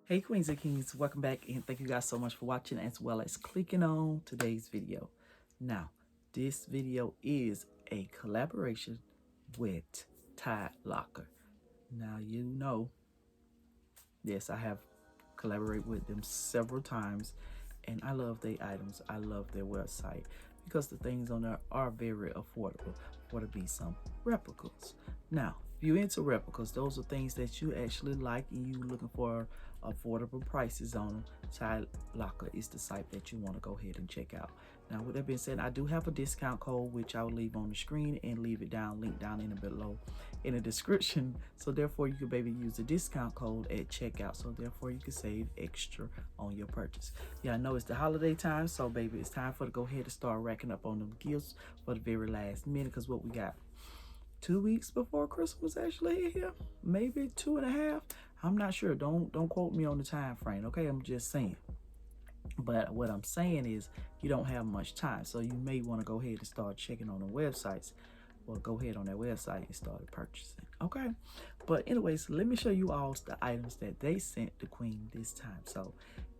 Hey Queens and Kings, welcome back and thank you guys so much for watching as well as clicking on today's video. Now, this video is a collaboration with Tidelocker. Now you know, yes, I have collaborated with them several times and I love their items. I love their website because the things on there are very affordable for to be some replicas. Now, if you're into replicas, those are things that you actually like and you looking for affordable prices on them. Tidelocker is the site that you want to go ahead and check out. Now, with that being said, I do have a discount code which I will leave on the screen and leave it link down in the below in the description. So therefore, you can maybe use the discount code at checkout. So therefore, you can save extra on your purchase. Yeah, I know it's the holiday time, so baby, it's time for to go ahead and start racking up on them gifts for the very last minute. Because what we got 2 weeks before Christmas actually here, maybe 2.5. I'm not sure. Don't quote me on the time frame. Okay, I'm just saying. But what I'm saying is you don't have much time, so you may want to go ahead and start checking on the websites. Well, go ahead on their website and start purchasing. Okay, but anyways, let me show you all the items that they sent the queen this time. So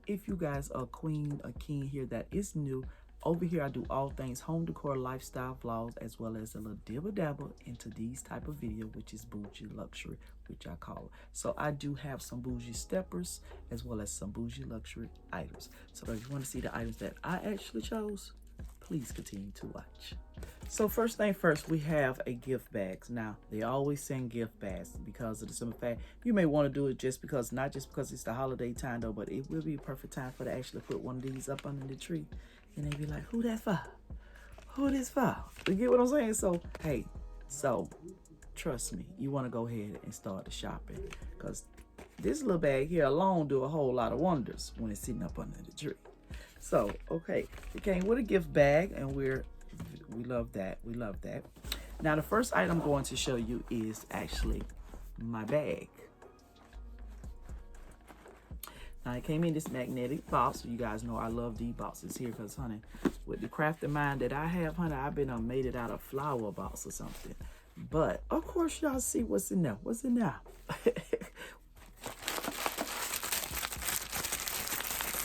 if you guys are queen or king here that is new, over here I do all things home decor, lifestyle vlogs, as well as a little dibble dabble into these type of video, which is Boujee luxury, which I call it. So I do have some Boujee steppers as well as some Boujee luxury items. So if you want to see the items that I actually chose, please continue to watch. So first thing first, we have a gift bags. Now they always send gift bags because of the simple fact you may want to do it just because, not just because it's the holiday time though, but it will be a perfect time for to actually put one of these up under the tree. And they be like, who that for? Who this for? You get what I'm saying? So, hey, so trust me, you want to go ahead and start the shopping because this little bag here alone do a whole lot of wonders when it's sitting up under the tree. So, okay, it came with a gift bag and we love that. We love that. Now, the first item I'm going to show you is actually my bag. Now, it came in this magnetic box. So you guys know I love these boxes here because, honey, with the crafting mind that I have, honey, I've been made it out of flower box or something. But, of course, y'all see what's in there. What's in there?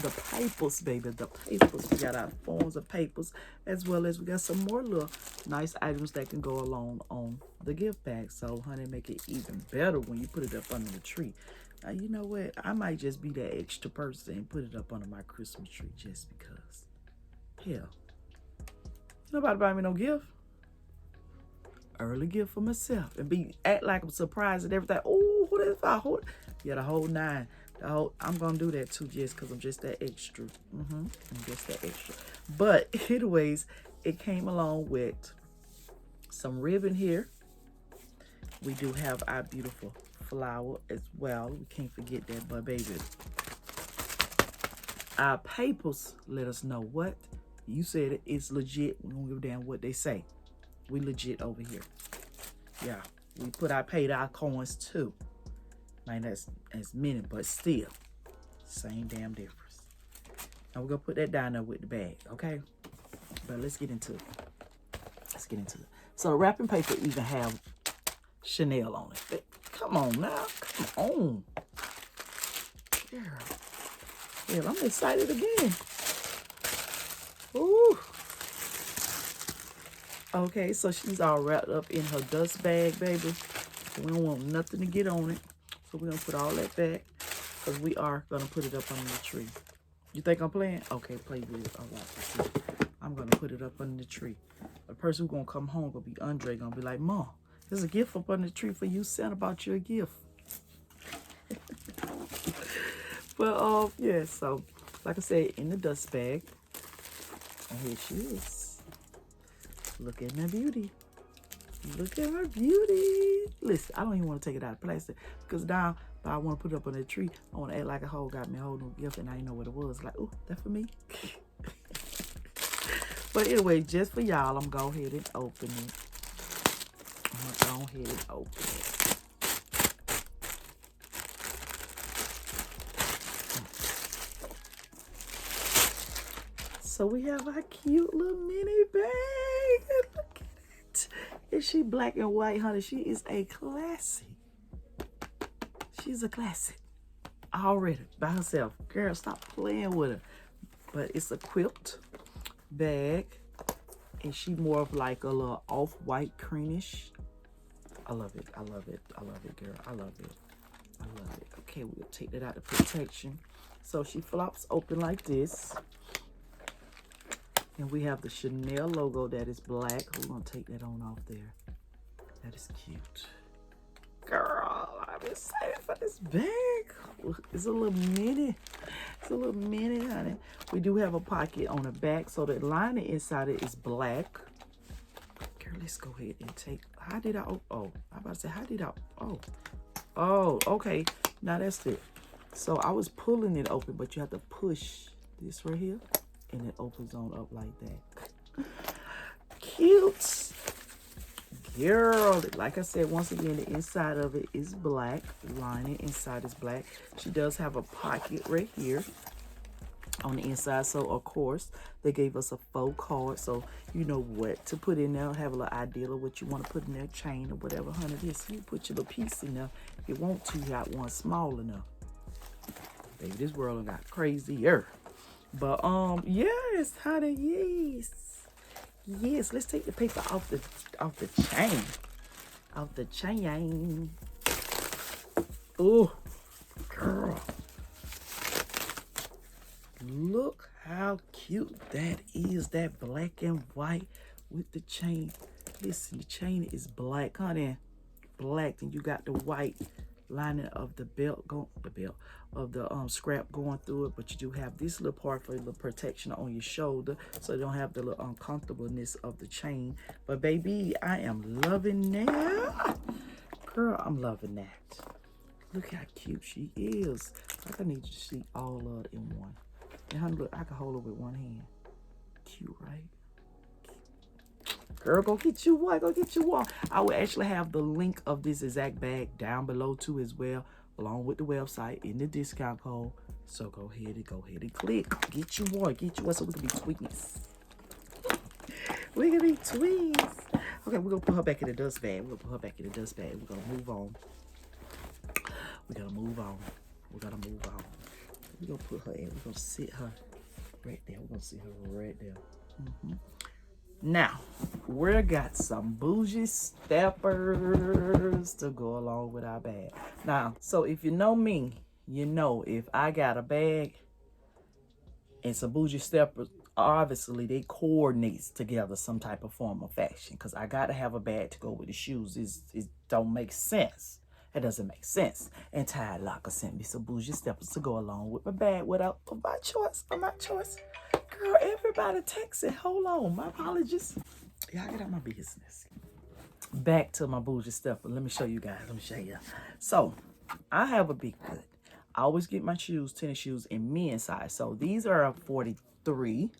The papers, baby, the papers. We got our forms of papers, as well as we got some more little nice items that can go along on the gift bag. So, honey, make it even better when you put it up under the tree. Now, you know what? I might just be that extra person and put it up under my Christmas tree just because. Hell, nobody buy me no gift. Early gift for myself and act like I'm surprised at everything. Oh, who that for? Yeah, the whole nine. I'm gonna do that too, just because I'm just that extra. I'm just that extra. But anyways, it came along with some ribbon here. We do have our beautiful flower as well. We can't forget that, but baby, our papers let us know what you said. It's legit. We don't give a damn what they say. We legit over here. Yeah, we paid our coins too. Man, that's as many, but still, same damn difference. Now we're gonna put that down there with the bag, okay? But let's get into it. So the wrapping paper even have Chanel on it. Come on now, come on. Girl. Yeah, I'm excited again. Ooh. Okay, so she's all wrapped up in her dust bag, baby. We don't want nothing to get on it. So we're going to put all that back because we are going to put it up under the tree. You think I'm playing? Okay, play with it. All right, I'm going to put it up under the tree. The person who's going to come home going to be Andre, going to be like, Mom, there's a gift up under the tree for you. Sent about your gift. But, yeah, so, like I said, in the dust bag. And here she is. Look at my beauty. Look at her beauty. Listen, I don't even want to take it out of plastic because now I want to put it up on the tree. I want to act like a hoe got me a whole new gift and I didn't know what it was. Like, oh, that for me? But anyway, just for y'all, I'm going to go ahead and open it. So we have our cute little mini bag. Look at it. Is she black and white, honey? She is a classic. She's a classic. Already by herself. Girl, stop playing with her. But it's a quilt bag. And she more of like a little off-white creamish. I love it. I love it. I love it, girl. I love it. I love it. Okay, we'll take that out of protection. So she flops open like this. And we have the Chanel logo that is black. We're going to take that on off there. That is cute. Girl, I'm excited for this bag. It's a little mini. It's a little mini, honey. We do have a pocket on the back. So the lining inside it is black. Girl, let's go ahead and take. How did I? Oh, I'm about to say, how did I? Oh, okay. Now that's it. So I was pulling it open, but you have to push this right here. And it opens on up like that. Cute. Girl, like I said, once again, the inside of it is black. Lining inside is black. She does have a pocket right here on the inside. So, of course, they gave us a faux card. So, you know what to put in there. Have a little idea of what you want to put in there. Chain or whatever, honey. This, you put your little piece in there. If you want to, you got one small enough. Baby, this world got crazier. But, yes, honey, yes. Yes, let's take the paper off the chain. Off the chain. Oh, girl. Look how cute that is. That black and white with the chain. Listen, the chain is black, honey. Black. And you got the white lining of the belt, of the scrap going through it, but you do have this little part for the protection on your shoulder, so you don't have the little uncomfortableness of the chain. But baby, I am loving that. Girl, I'm loving that. Look how cute she is. Like I need you to see all of it in one. And honey, look, I can hold it with one hand. Cute, right? Girl, go get you one. Go get you one. I will actually have the link of this exact bag down below too as well, along with the website in the discount code. So go ahead and click. Get you one. Get you one so we can be twins. We can be twins. Okay, we're going to put her back in the dust bag. We're going to move on. We're going to move on. We're going to put her in. We're going to sit her right there. We're going to sit her right there. Now, we got some bougie steppers to go along with our bag. Now, so if you know me, you know if I got a bag and some bougie steppers, obviously they coordinate together some type of form of fashion, because I got to have a bag to go with the shoes. It don't make sense. It doesn't make sense. And Tidelocker sent me some bougie steppers to go along with my bag without my choice. Girl, everybody texting. Hold on. My apologies. Y'all get out my business. Back to my bougie stepper. Let me show you guys. Let me show you. So, I have a big foot. I always get my shoes, tennis shoes, in men's size. So, these are a 43.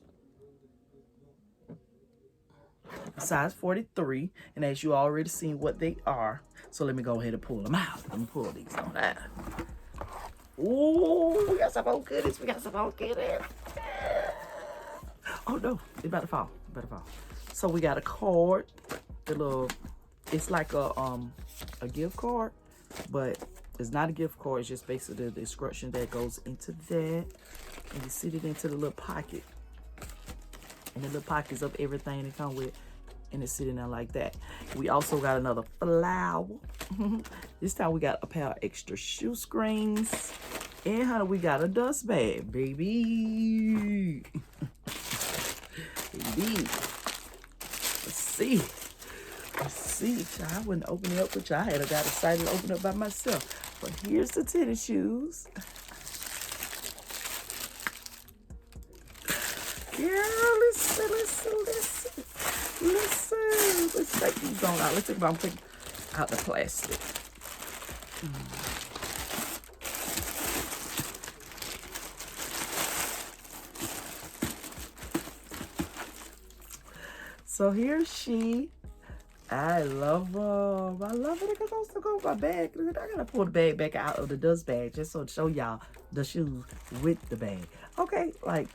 Size 43. And as you already seen what they are. So, let me go ahead and pull them out. Let me pull these on out. Ooh, we got some old goodies. Oh no, it's about to fall. So we got a card. It's like a gift card, but it's not a gift card. It's just basically the instruction that goes into that, and you sit it into the little pocket. And the little pockets of everything that come with, and it's sitting there like that. We also got another flower. This time we got a pair of extra shoe screens, and honey, we got a dust bag, baby. Let's see. I wouldn't open it up with y'all. I got excited to open it up by myself. But here's the tennis shoes. Girl, listen. Let's take these on out. I'm taking out the plastic. So here's she. I love them. I love it. It goes to go with my bag. I gotta pull the bag back out of the dust bag just so to show y'all the shoes with the bag. Okay, like,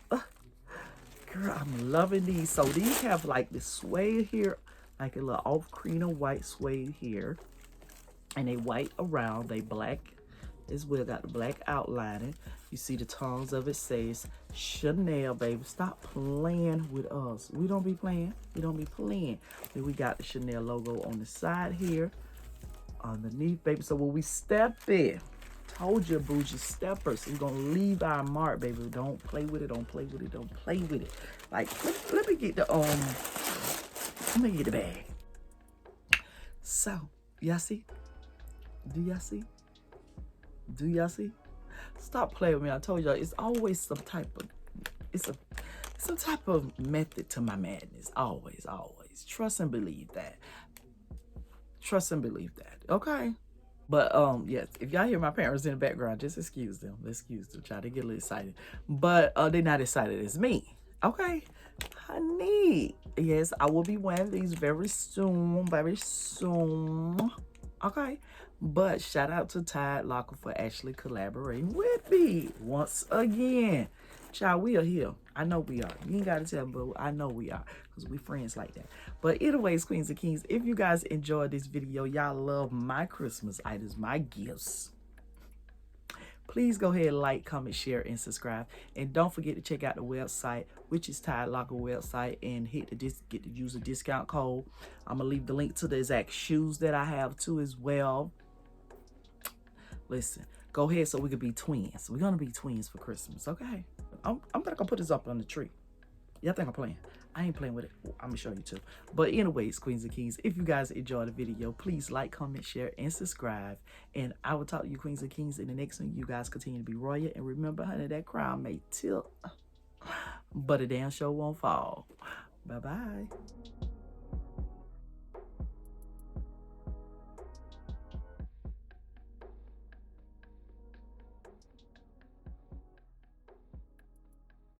Girl, I'm loving these. So these have like the suede here, like a little off cream and white suede here. And they white around, they black as well, got the black outlining. You see the tones of it says Chanel, baby. Stop playing with us. We don't be playing. We don't be playing. Then we got the Chanel logo on the side here, underneath, baby. So when we step in, told you, bougie steppers, we're gonna leave our mark, baby. Don't play with it. Don't play with it. Don't play with it. Like, let me get the let me get the bag. So, y'all see? Do y'all see? Do y'all see? Stop playing with me. I told y'all it's always some type of some type of method to my madness. Always, always. Trust and believe that. Trust and believe that. Okay. But yes, if y'all hear my parents in the background, just excuse them. Excuse them. Try to get a little excited. But they're not excited as me. Okay. Honey. Yes, I will be wearing these very soon. Very soon. Okay. But shout out to Tidelocker for actually collaborating with me once again. Child, we are here. I know we are. You ain't got to tell me, but I know we are because we friends like that. But anyways, queens and kings, if you guys enjoyed this video, y'all love my Christmas items, my gifts, please go ahead, like, comment, share, and subscribe. And don't forget to check out the website, which is Tidelocker website, and get to use a discount code. I'm going to leave the link to the exact shoes that I have too as well. Listen, go ahead so we could be twins. We're going to be twins for Christmas, okay? I'm going to put this up on the tree. Y'all think I'm playing? I ain't playing with it. I'm going to show you too. But anyways, queens and kings, if you guys enjoyed the video, please like, comment, share, and subscribe. And I will talk to you, queens and kings, in the next one. You guys continue to be royal. And remember, honey, that crown may tilt, but a damn show won't fall. Bye-bye.